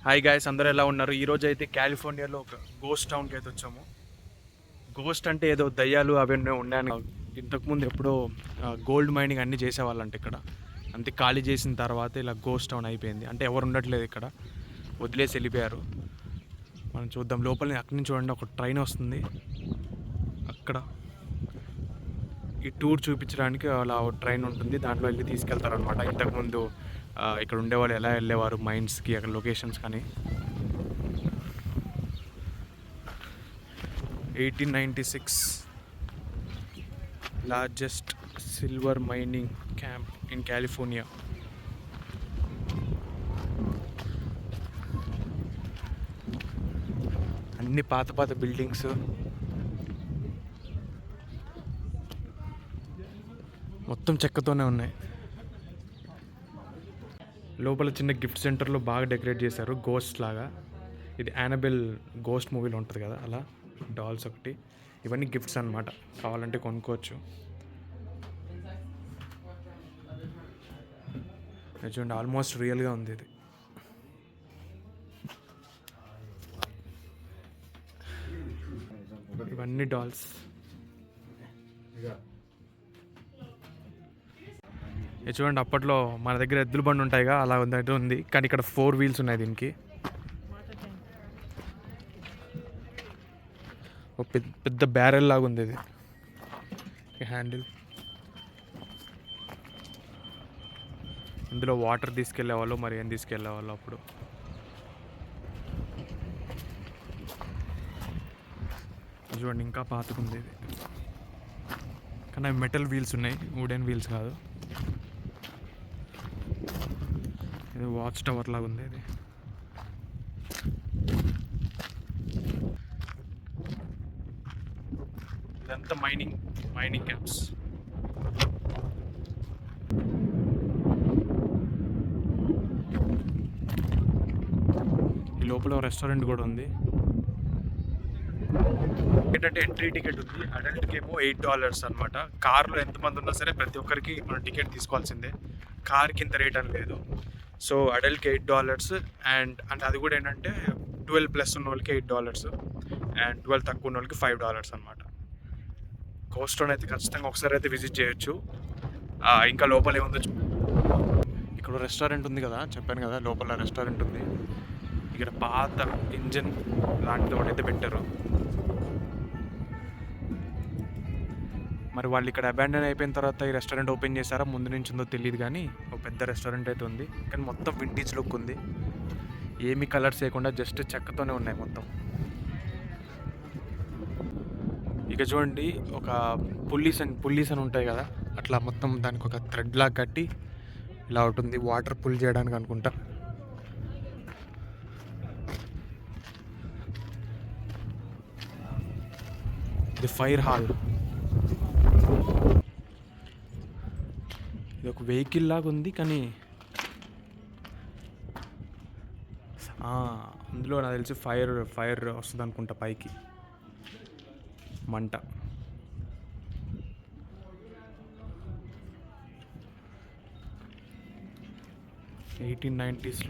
Hi guys, అందరూ ఎలా ఉన్నారు? ఈరోజు అయితే కాలిఫోర్నియాలో ఒక గోస్ట్ టౌన్కి అయితే వచ్చాము. గోస్ట్ అంటే ఏదో దయ్యాలు అవన్నీ ఉన్నాయని. ఇంతకుముందు ఎప్పుడో గోల్డ్ మైనింగ్ అన్నీ చేసేవాళ్ళంట ఇక్కడ. అంతే ఖాళీ చేసిన తర్వాత ఇలా గోస్ట్ టౌన్ అయిపోయింది. అంటే ఎవరు ఉండట్లేదు ఇక్కడ, వదిలేసి వెళ్ళిపోయారు. మనం చూద్దాం లోపల. అక్కడి నుంచి చూడండి, ఒక ట్రైన్ వస్తుంది అక్కడ. ఈ టూర్ చూపించడానికి అలా ట్రైన్ ఉంటుంది, దాంట్లో వెళ్ళి తీసుకెళ్తారనమాట. ఇంతకుముందు ఇక్కడ ఉండేవాళ్ళు ఎలా వెళ్ళేవారు మైండ్స్కి, అక్కడ లొకేషన్స్ కానీ. 1896 largest silver mining camp in California. అన్ని పాత పాత బిల్డింగ్స్, మొత్తం చెక్కతోనే ఉన్నాయి. లోపల చిన్న గిఫ్ట్ సెంటర్లో బాగా డెకరేట్ చేశారు, గోస్ట్ లాగా. ఇది యానబెల్ గోస్ట్ మూవీలో ఉంటుంది కదా, అలా డాల్స్ ఒకటి. ఇవన్నీ గిఫ్ట్స్ అన్నమాట, కావాలంటే కొనుక్కోవచ్చు. చూడండి, ఆల్మోస్ట్ రియల్గా ఉంది ఇది. ఇవన్నీ డాల్స్. ఇది చూడండి, అప్పట్లో మన దగ్గర ఎద్దుల బండి ఉంటాయిగా, అలా ఉంది. కానీ ఇక్కడ 4 వీల్స్ ఉన్నాయి దీనికి. ఒక పెద్ద బ్యారెల్ లాగా ఉంది ఇది, హ్యాండిల్. ఇందులో వాటర్ తీసుకెళ్లేవాళ్ళు, మరి ఏం తీసుకెళ్లేవాళ్ళు అప్పుడు. చూడండి, ఇంకా పాతుకుంది ఇది. కానీ అవి మెటల్ వీల్స్ ఉన్నాయి, వుడెన్ వీల్స్ కాదు. ఇది వాచ్ టవర్ లాగా ఉంది ఇది. ఇదంతా మైనింగ్ క్యాంప్స్. ఈ లోపల రెస్టారెంట్ కూడా ఉంది. ఏంటంటే ఎంట్రీ టికెట్ ఉంది, అడల్ట్కి ఏమో $8 అనమాట. కార్లో ఎంతమంది ఉన్నా సరే ప్రతి ఒక్కరికి మనం టికెట్ తీసుకోవాల్సిందే. కార్కి ఇంత రేట్ అని లేదు. సో అడల్ట్కి $8, అండ్ అది కూడా ఏంటంటే 12+ ఉన్న వాళ్ళకి $8 అండ్ 12 తక్కువ ఉన్న వాళ్ళకి $5 అనమాట. గోస్ట్ టౌన్ అయితే ఖచ్చితంగా ఒకసారి అయితే విజిట్ చేయొచ్చు. ఇంకా లోపల ఏముందో ఇక్కడ రెస్టారెంట్ ఉంది కదా, చెప్పాను కదా, లోపల రెస్టారెంట్ ఉంది. ఇక్కడ పాత ఇంజన్ లాంటిది ఒకటి అయితే పెట్టారు. మరి వాళ్ళు ఇక్కడ అబాండన్ అయిపోయిన తర్వాత ఈ రెస్టారెంట్ ఓపెన్ చేశారా, ముందు నుంచి ఉందో తెలియదు. కానీ ఒక పెద్ద రెస్టారెంట్ అయితే ఉంది, కానీ మొత్తం వింటేజ్ లుక్ ఉంది. ఏమి కలర్స్ వేయకుండా జస్ట్ చెక్కతోనే ఉన్నాయి మొత్తం. ఇక చూడండి, ఒక పుల్లీస్ అని ఉంటాయి కదా, అట్లా మొత్తం దానికి ఒక థ్రెడ్ లాగా కట్టి ఇలా ఉంటుంది, వాటర్ పుల్ చేయడానికి అనుకుంటా. ఇది ఫైర్ హాల్. ఇది ఒక వెహికల్ లాగా ఉంది, కానీ అందులో నాకు తెలిసి ఫైర్ వస్తుంది అనుకుంటా, పైకి మంట. $1890s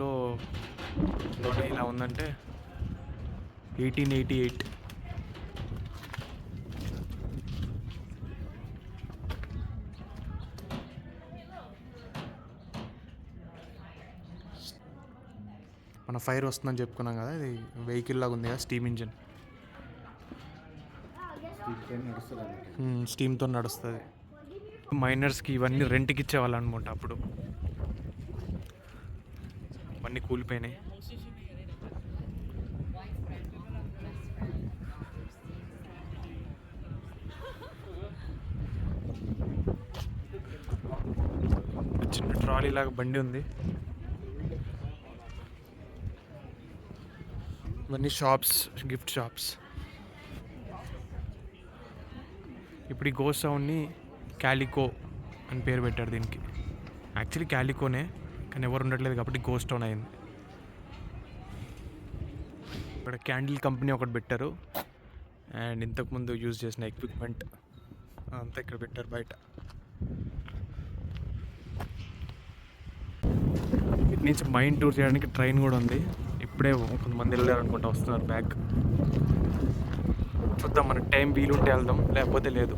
ఇలా ఉందంటే 1888. మన ఫైర్ వస్తుందని చెప్పుకున్నాం కదా, ఇది వెహికల్ లాగా ఉంది కదా, స్టీమ్ ఇంజిన్. స్టీమ్తో నడుస్తుంది. మైనర్స్కి ఇవన్నీ రెంట్కి ఇచ్చేవాళ్ళు అనమాట అప్పుడు. ఇవన్నీ కూలిపోయినాయి. చిన్న ట్రాలీ లాగా బండి ఉంది. ఇవన్నీ షాప్స్, గిఫ్ట్ షాప్స్. ఇప్పుడు ఈ గోస్ట్ టౌన్ని క్యాలికో అని పేరు పెట్టారు దీనికి. యాక్చువల్లీ క్యాలికోనే, కానీ ఎవరు ఉండట్లేదు కాబట్టి గోస్ట్ టౌన్ అయింది. ఇక్కడ క్యాండిల్ కంపెనీ ఒకటి పెట్టారు, అండ్ ఇంతకుముందు యూజ్ చేసిన ఎక్విప్మెంట్ అంతా ఇక్కడ పెట్టారు బయట. ఇటు నుంచి మైండ్ టూర్ చేయడానికి ట్రైన్ కూడా ఉంది. ఇప్పుడే కొంతమంది వెళ్ళారు అనుకుంటా, వస్తున్నారు బ్యాక్. చూద్దాం, మనకు టైం వీలుంటే వెళ్దాం, లేకపోతే లేదు.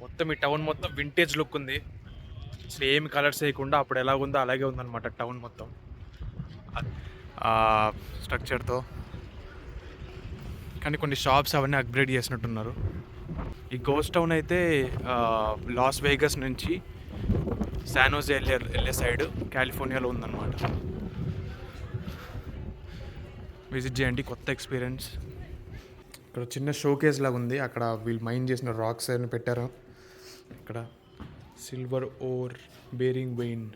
మొత్తం ఈ టౌన్ మొత్తం వింటేజ్ లుక్ ఉంది. సేమ్ కలర్స్ వేయకుండా అప్పుడు ఎలాగుందో అలాగే ఉందన్నమాట టౌన్ మొత్తం స్ట్రక్చర్తో. కానీ కొన్ని షాప్స్ అవన్నీ అప్గ్రేడ్ చేసినట్టున్నారు. ఈ గోస్ట్ టౌన్ అయితే లాస్ వేగస్ నుంచి శాన్ హోజే వెళ్ళే సైడ్ కాలిఫోర్నియాలో ఉందన్నమాట. విజిట్ చేయండి, కొత్త ఎక్స్పీరియన్స్. ఇక్కడ చిన్న షోకేస్ లాగా ఉంది, అక్కడ వీళ్ళు మైన్ చేసిన రాక్స్ అని పెట్టారు. ఇక్కడ సిల్వర్ ఓర్ బేరింగ్ వెయిన్.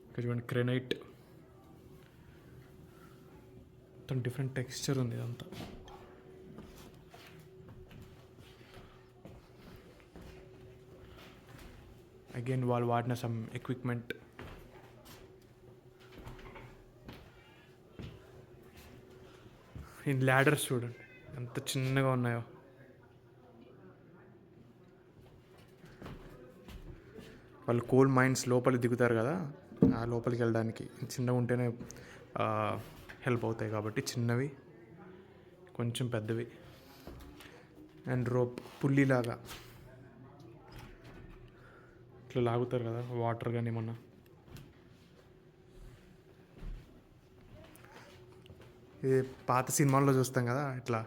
ఇక్కడ చూడండి గ్రెనైట్, మొత్తం డిఫరెంట్ టెక్స్చర్ ఉంది ఇదంతా. అగైన్ వాళ్ళు వాడిన సమ్ ఎక్విప్మెంట్. ఈ ల్యాడర్స్ చూడండి ఎంత చిన్నగా ఉన్నాయో. వాళ్ళు కోల్ మైన్స్ లోపలికి దిగుతారు కదా, ఆ లోపలికి వెళ్ళడానికి చిన్నగా ఉంటేనే హెల్ప్ అవుతాయి కాబట్టి చిన్నవి, కొంచెం పెద్దవి. అండ్ రోప్ పుల్లిలాగా ఇట్లా లాగుతారు కదా వాటర్ కానీ ఏమన్నా. ఇది పాత సినిమాల్లో చూస్తాం కదా, ఇట్లా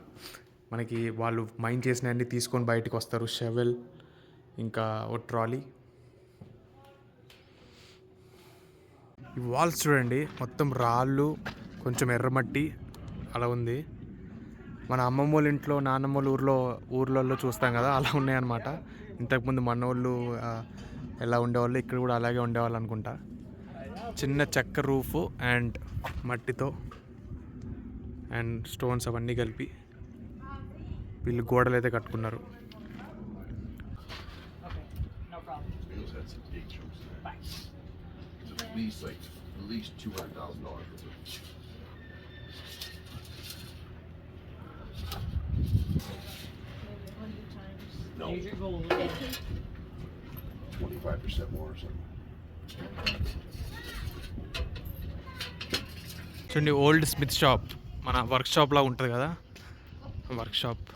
మనకి వాళ్ళు మైన్ చేసినవన్నీ తీసుకొని బయటకు వస్తారు. షెవెల్, ఇంకా ఓ ట్రాలీ. ఈ వాల్స్ చూడండి, మొత్తం రాళ్ళు, కొంచెం ఎర్రమట్టి అలా ఉంది. మన అమ్మమ్మ వాళ్ళ ఇంట్లో, నాన్నమ్మ వాళ్ళ ఊర్లలో చూస్తాం కదా, అలా ఉన్నాయన్నమాట. ఇంతకుముందు మన వాళ్ళు ఎలా ఉండేవాళ్ళు, ఇక్కడ కూడా అలాగే ఉండేవాళ్ళు అనుకుంటా. చిన్న చెక్క రూఫ్ అండ్ మట్టితో అండ్ స్టోన్స్ అవన్నీ కలిపి వీళ్ళు గోడలు అయితే కట్టుకున్నారు. At least $200,000 for it. No. 25% more or something. చూడండి, ఓల్డ్ స్మిత్ షాప్, మన వర్క్ షాప్ లా ఉంటుంది కదా, వర్క్ షాప్.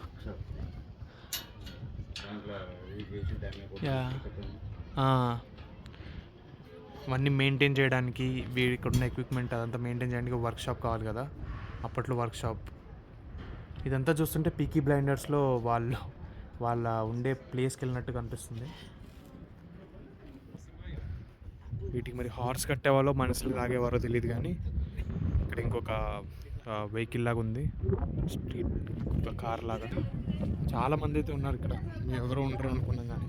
అవన్నీ మెయింటైన్ చేయడానికి, ఇక్కడ ఉన్న ఎక్విప్మెంట్ అదంతా మెయింటైన్ చేయడానికి వర్క్ షాప్ కావాలి కదా, అప్పట్లో వర్క్ షాప్. ఇదంతా చూస్తుంటే పీకీ బ్లైండర్స్లో వాళ్ళ ఉండే ప్లేస్కి వెళ్ళినట్టు కనిపిస్తుంది. వీటికి మరి హార్స్ కట్టేవాళ్ళో మనుషులు లాగేవారో తెలియదు, కానీ ఇక్కడ ఇంకొక వెహికల్ లాగా ఉంది, స్ట్రీట్ ఒక కార్ లాగా. చాలామంది అయితే ఉన్నారు ఇక్కడ, మేము ఎవరో ఉంటారు అనుకున్నాం. కానీ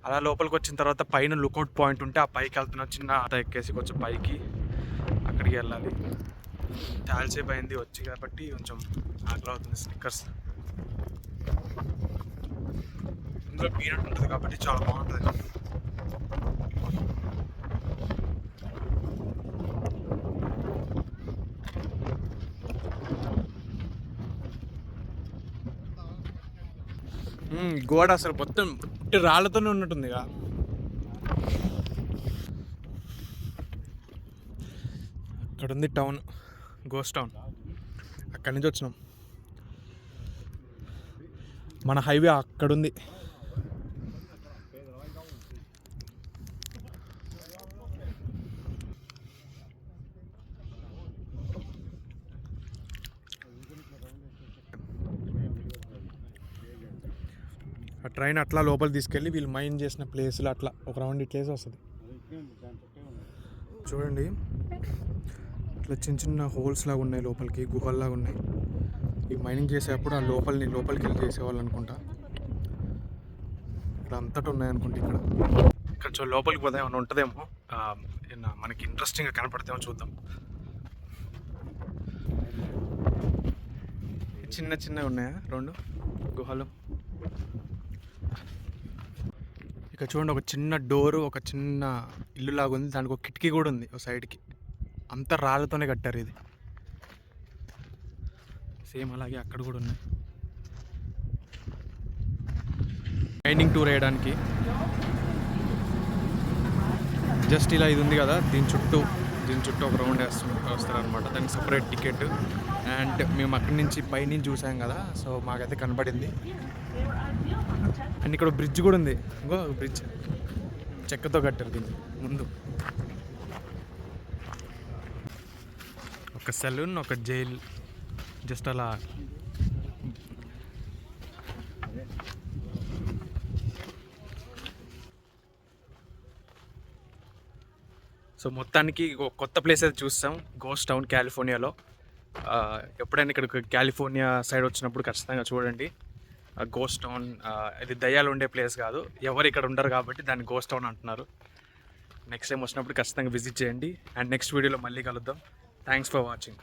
అలా లోపలికి వచ్చిన తర్వాత పైన లుకౌట్ పాయింట్ ఉంటే ఆ పైకి వెళ్తున్నా, చిన్న ఎక్కేసి కొంచెం పైకి అక్కడికి వెళ్ళాలి. చాలాసేపు అయింది వచ్చి కాబట్టి కొంచెం ఆకలి అవుతుంది. స్నిక్కర్స్ ఇందులో పీనట్ ఉంటుంది కాబట్టి చాలా బాగుంటుంది. గోడ అసలు మొత్తం రాళ్ళతోనే ఉన్నట్టుంది ఇక. అక్కడ ఉంది టౌన్, గోస్ట్ టౌన్. అక్కడి నుంచి వచ్చినాం. మన హైవే అక్కడుంది. ఆ ట్రైన్ అట్లా లోపలికి తీసుకెళ్ళి వీళ్ళు మైన్ చేసిన ప్లేస్లో అట్లా ఒక రౌండ్ ఇట్లేసి వస్తుంది. చూడండి, ఇట్లా చిన్న చిన్న హోల్స్ లాగా ఉన్నాయి, లోపలికి గుహల్లాగా ఉన్నాయి. ఈ మైనింగ్ చేసేటప్పుడు ఆ లోపలికి వెళ్ళి చేసేవాళ్ళు అనుకుంటా. ఇక్కడ అంతటా ఉన్నాయనుకుంటా. ఇక్కడ లోపలికి పోతే ఏమైనా ఉంటుందేమో, మనకి ఇంట్రెస్టింగ్గా కనపడతామో చూద్దాం. చిన్న చిన్నవి ఉన్నాయా రెండు గుహలు. ఇక్కడ చూడండి, ఒక చిన్న డోరు, ఒక చిన్న ఇల్లు లాగా ఉంది. దానికి ఒక కిటికీ కూడా ఉంది ఒక సైడ్కి. అంతా రాళ్ళతోనే కట్టారు ఇది. సేమ్ అలాగే అక్కడ కూడా ఉన్నాయి. మైనింగ్ టూర్ వేయడానికి జస్ట్ ఇలా ఇది ఉంది కదా, దీని చుట్టూ ఒక రౌండ్ వస్తారనమాట. దానికి సపరేట్ టికెట్. అండ్ మేము అక్కడి నుంచి పైనుంచి చూసాం కదా, సో మాకైతే కనపడింది. అండ్ ఇక్కడ బ్రిడ్జ్ కూడా ఉంది. ఇంకో బ్రిడ్జ్ చెక్కతో కట్టారు దీన్ని ముందు. ఒక సెలూన్, ఒక జైల్, జస్ట్ అలా. సో మొత్తానికి ఒక కొత్త ప్లేస్ అయితే చూస్తాం, గోస్ట్ టౌన్ కాలిఫోర్నియాలో. ఎప్పుడైనా ఇక్కడ కాలిఫోర్నియా సైడ్ వచ్చినప్పుడు ఖచ్చితంగా చూడండి. గోస్ట్ టౌన్ ఇది దయ్యాలు ఉండే ప్లేస్ కాదు, ఎవరు ఇక్కడ ఉండరు కాబట్టి దాన్ని గోస్ట్ టౌన్ అంటున్నారు. నెక్స్ట్ టైం వచ్చినప్పుడు ఖచ్చితంగా విజిట్ చేయండి. అండ్ నెక్స్ట్ వీడియోలో మళ్ళీ కలుద్దాం. Thanks for watching.